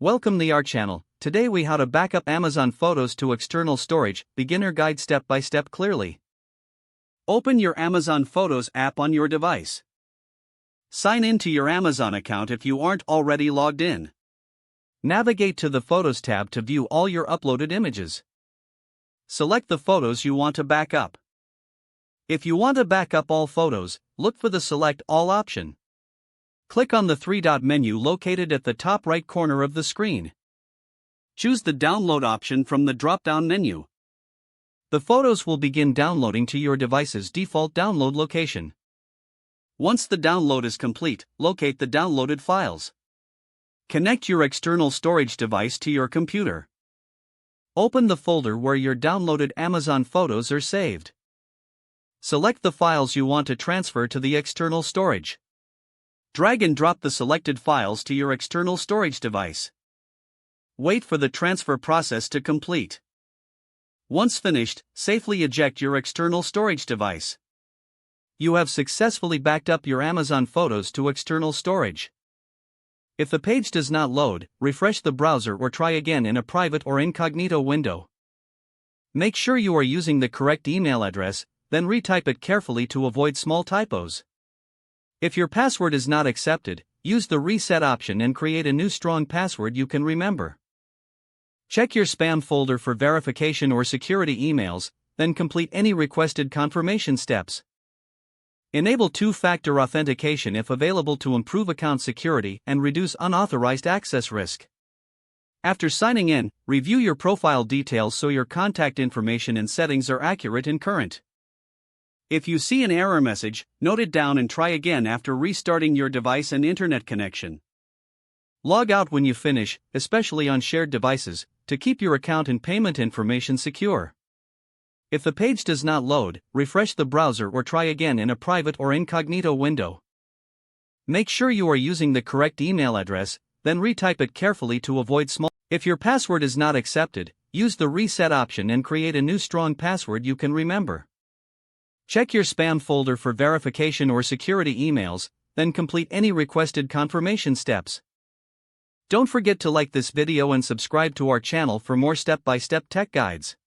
Welcome to our channel. Today we how to backup Amazon photos to external storage, beginner guide step by step clearly. Open your Amazon Photos app on your device. Sign in to your Amazon account if you aren't already logged in. Navigate to the Photos tab to view all your uploaded images. Select the photos you want to back up. If you want to back up all photos, look for the Select All option. Click on the three-dot menu located at the top right corner of the screen. Choose the Download option from the drop-down menu. The photos will begin downloading to your device's default download location. Once the download is complete, locate the downloaded files. Connect your external storage device to your computer. Open the folder where your downloaded Amazon photos are saved. Select the files you want to transfer to the external storage. Drag and drop the selected files to your external storage device. Wait for the transfer process to complete. Once finished, safely eject your external storage device. You have successfully backed up your Amazon photos to external storage. If the page does not load, refresh the browser or try again in a private or incognito window. Make sure you are using the correct email address, then retype it carefully to avoid small typos. If your password is not accepted, use the reset option and create a new strong password you can remember. Check your spam folder for verification or security emails, then complete any requested confirmation steps. Enable two-factor authentication if available to improve account security and reduce unauthorized access risk. After signing in, review your profile details so your contact information and settings are accurate and current. If you see an error message, note it down and try again after restarting your device and internet connection. Log out when you finish, especially on shared devices, to keep your account and payment information secure. If the page does not load, refresh the browser or try again in a private or incognito window. Make sure you are using the correct email address, then retype it carefully to avoid small. If your password is not accepted, use the reset option and create a new strong password you can remember. Check your spam folder for verification or security emails, then complete any requested confirmation steps. Don't forget to like this video and subscribe to our channel for more step-by-step tech guides.